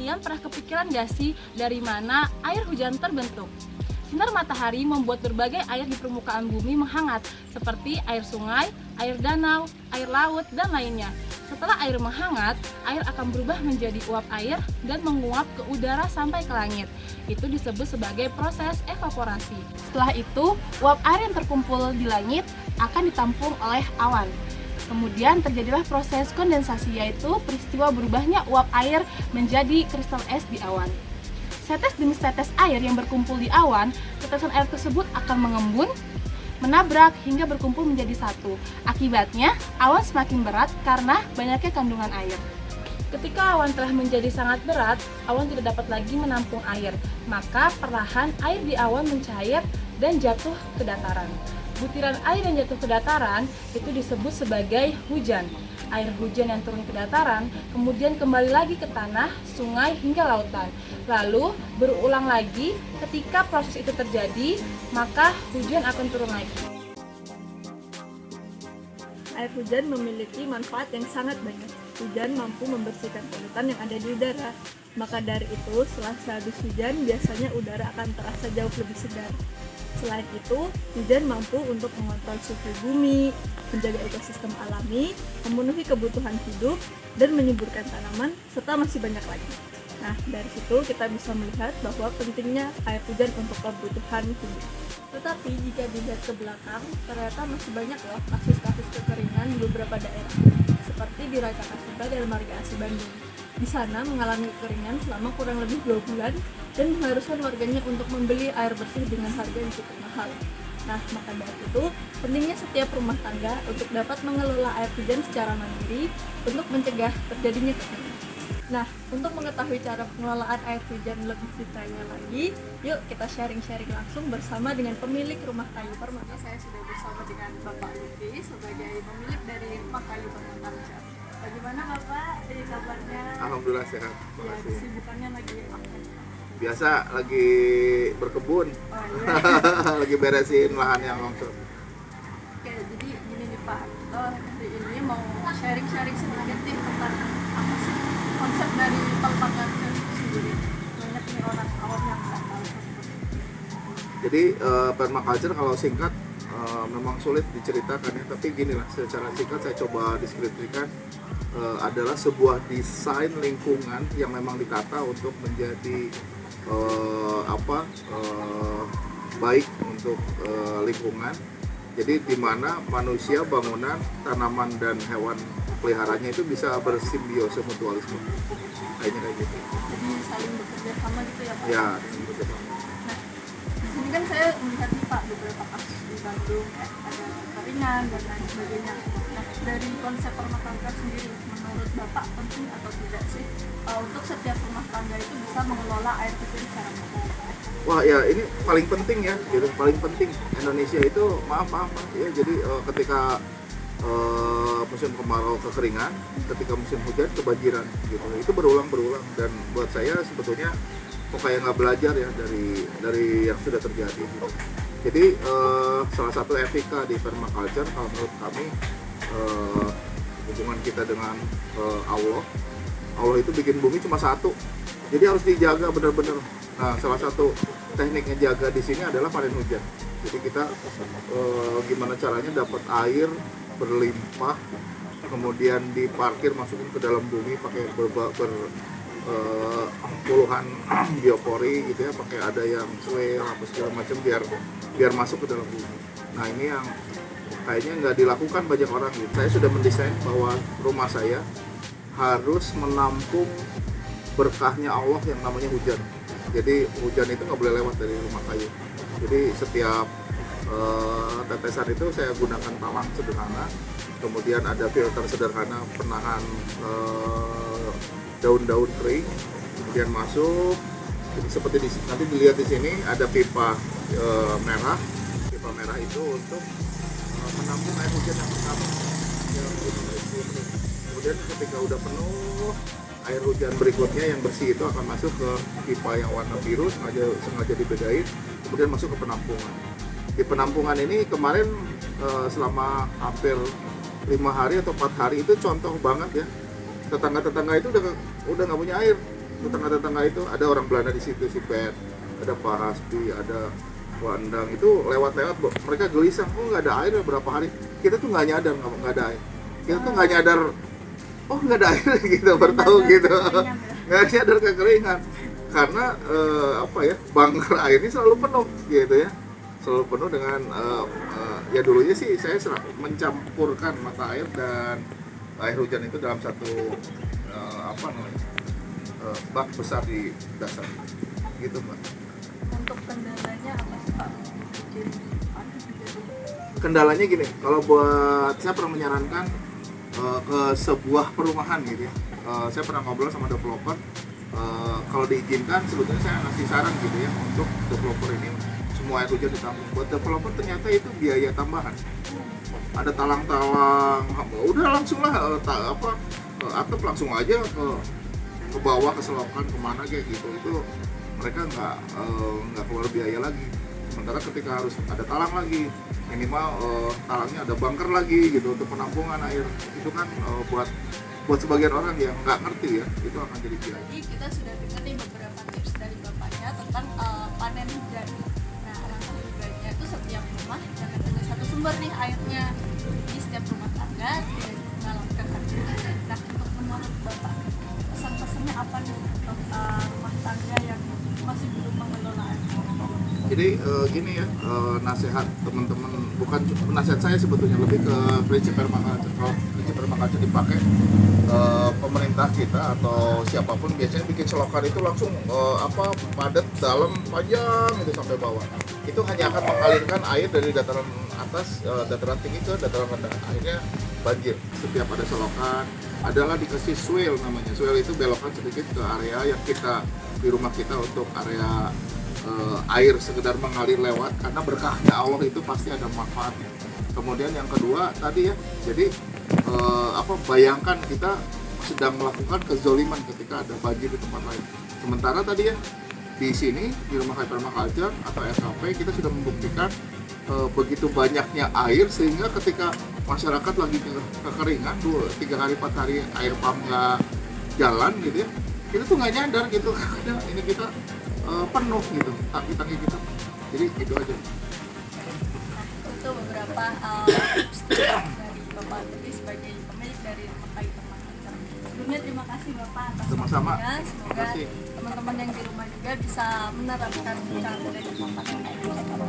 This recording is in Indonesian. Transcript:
Kalian pernah kepikiran gak sih dari mana air hujan terbentuk? Sinar matahari membuat berbagai air di permukaan bumi menghangat, seperti air sungai, air danau, air laut, dan lainnya. Setelah air menghangat, air akan berubah menjadi uap air dan menguap ke udara sampai ke langit. Itu disebut sebagai proses evaporasi. Setelah itu, uap air yang terkumpul di langit akan ditampung oleh awan. Kemudian terjadilah proses kondensasi, yaitu peristiwa berubahnya uap air menjadi kristal es di awan. Setes demi setetes air yang berkumpul di awan, tetesan air tersebut akan mengembun, menabrak hingga berkumpul menjadi satu. Akibatnya, awan semakin berat karena banyaknya kandungan air. Ketika awan telah menjadi sangat berat, awan tidak dapat lagi menampung air, maka perlahan air di awan mencair dan jatuh ke dataran. Butiran air yang jatuh ke dataran itu disebut sebagai hujan. Air hujan yang turun ke dataran kemudian kembali lagi ke tanah, sungai, hingga lautan. Lalu berulang lagi, ketika proses itu terjadi, maka hujan akan turun lagi. Air hujan memiliki manfaat yang sangat banyak. Hujan mampu membersihkan polutan yang ada di udara. Maka dari itu, setelah sehabis hujan, biasanya udara akan terasa jauh lebih segar. Selain itu, hujan mampu untuk mengontrol suhu bumi, menjaga ekosistem alami, memenuhi kebutuhan hidup, dan menyuburkan tanaman, serta masih banyak lagi. Nah, dari situ kita bisa melihat bahwa pentingnya air hujan untuk kebutuhan hidup. Tetapi jika dilihat ke belakang, ternyata masih banyak loh kasus-kasus kekeringan di beberapa daerah, seperti di Raka Kasiba dan Marga Asih Bandung. Di sana mengalami kekeringan selama kurang lebih 2 bulan dan mengharuskan warganya untuk membeli air bersih dengan harga yang cukup mahal. Nah, maka dari itu, pentingnya setiap rumah tangga untuk dapat mengelola air hujan secara mandiri untuk mencegah terjadinya kekeringan. Nah, untuk mengetahui cara pengelolaan air hujan lebih detailnya lagi, yuk kita sharing-sharing langsung bersama dengan pemilik Rumah Kayu Permata. Saya sudah bersama dengan Bapak Lutfi sebagai pemilik dari Rumah Kayu Permata. Bagaimana Bapak ini kabarnya? Alhamdulillah sehat. Ya, kesibukannya lagi apa? Biasa lagi berkebun. Oh iya. Lagi beresin lahan yang longsor. Oke, jadi gini nih Pak, kita hari ini mau sharing-sharing sedikit nih tentang apa sih konsep dari permaculture itu sendiri. Banyak nih orang awam yang nggak tahu. Jadi permaculture kalau singkat memang sulit diceritakan ya, tapi gini lah secara singkat saya coba deskripsikan. Adalah sebuah desain lingkungan yang memang ditata untuk menjadi baik untuk lingkungan. Jadi di mana manusia, bangunan, tanaman dan hewan peliharanya itu bisa bersimbiose mutualisme. Kayaknya kayak gitu. Jadi saling bekerja sama gitu ya Pak? Ya. Nah, di sini kan saya melihat nih Pak beberapa kasus di Bandung ada kekeringan dan lain sebagainya. Nah, dari konsep permaculture sendiri, menurut Bapak penting atau tidak sih untuk setiap rumah tangga itu bisa mengelola air hujan secara benar? Wah ya ini paling penting ya, gitu. Paling penting Indonesia itu maaf ya. Jadi ketika musim kemarau kekeringan, ketika musim hujan kebanjiran gitu. Itu berulang dan buat saya sebetulnya kok kayak nggak belajar ya dari yang sudah terjadi gitu. Jadi salah satu etika di permaculture kalau menurut kami hubungan kita dengan Allah itu bikin bumi cuma satu, jadi harus dijaga benar-benar. Nah, salah satu teknik ngejaga di sini adalah panen hujan. Jadi kita gimana caranya dapat air berlimpah, kemudian diparkir masukin ke dalam bumi pakai puluhan biopori gitu ya, pakai ada yang swale apa segala macam biar masuk ke dalam bumi. Nah ini yang kayaknya nggak dilakukan banyak orang gitu. Saya sudah mendesain bahwa rumah saya harus menampung berkahnya Allah yang namanya hujan. Jadi hujan itu nggak boleh lewat dari rumah kayu. Jadi setiap tetesan itu saya gunakan talang sederhana, kemudian ada filter sederhana penahan daun-daun kering, kemudian masuk. Jadi seperti nanti dilihat di sini ada pipa merah. Pipa merah itu untuk menampung air hujan yang pertama. Kemudian ketika udah penuh, air hujan berikutnya yang bersih itu akan masuk ke pipa yang warna biru, sengaja dibedain, kemudian masuk ke penampungan. Di penampungan ini kemarin selama hampir 5 hari atau 4 hari itu contoh banget ya. Tetangga-tetangga itu udah nggak punya air. tetangga-tetangga itu ada orang Belanda di situ, si Pet, ada Pak Hasbi, ada Pak Endang, itu lewat-lewat mereka gelisah, oh nggak ada air berapa hari. Kita tuh nggak nyadar nggak ada air. Kita tuh nggak nyadar, oh nggak ada air gitu, bertahu gitu, nggak nyadar kekeringan karena apa ya, bunker air ini selalu penuh gitu ya, selalu penuh dengan ya dulunya sih saya mencampurkan mata air dan air hujan itu dalam satu apa namanya bak besar di dasar gitu Mbak. Untuk kendalanya apa sih Pak? Bikin panas jadi Kendalanya gini, kalau buat saya pernah menyarankan ke sebuah perumahan gitu ya, saya pernah ngobrol sama developer, kalau diizinkan sebetulnya saya ngasih saran gitu ya untuk developer ini semua air hujan ditampung. Buat developer ternyata itu biaya tambahan, ada talang-talang, udah langsung lah atap langsung aja ke bawah, ke selokan, kemana kayak gitu, itu mereka nggak keluar biaya lagi. Sementara ketika harus ada talang lagi, minimal talangnya ada bunker lagi gitu untuk penampungan air, itu kan buat sebagian orang yang nggak ngerti ya, itu akan jadi biaya. Jadi kita sudah dengar nih beberapa tips dari bapaknya tentang panen hujan. Nah, alangkah lebih baiknya itu setiap rumah jangan hanya satu sumber nih airnya. Jadi setiap rumah tangga tidak mengalami kekeringan. Nah, untuk menurut bapak, pesan-pesannya apa nih untuk rumah tangga yang masih belum mengelola air? Jadi gini ya, nasihat teman-teman, bukan nasihat saya sebetulnya, lebih ke prinsip permaculture. Kalau prinsip permaculture dipakai, pemerintah kita atau siapapun biasanya bikin selokan itu langsung padat dalam panjang itu sampai bawah. Itu hanya akan mengalirkan air dari dataran atas, dataran tinggi ke dataran rendah. Akhirnya banjir. Setiap ada selokan adalah dikasih swale namanya. Swale itu belokan sedikit ke area yang kita di rumah kita untuk area air sekedar mengalir lewat, karena berkahnya Allah itu pasti ada manfaatnya. Kemudian yang kedua tadi ya, jadi bayangkan kita sedang melakukan kezoliman ketika ada banjir di tempat lain. Sementara tadi ya di sini di rumah permaculture atau RKP kita sudah membuktikan begitu banyaknya air sehingga ketika masyarakat lagi kekeringan 2-3 hari 4 hari air pump nggak jalan gitu ya, kita tuh nggak nyadar gitu karena ini kita penuh gitu, tangki-tangki kita. Jadi itu aja. Itu beberapa tips dari Bapak Teti sebagai pemilik dari Rumah Kayu Permaculture. Sebelumnya terima kasih Bapak atas Sama-sama. waktunya. Semoga teman-teman yang di rumah juga bisa menerapkan cara dari Bapak Teti.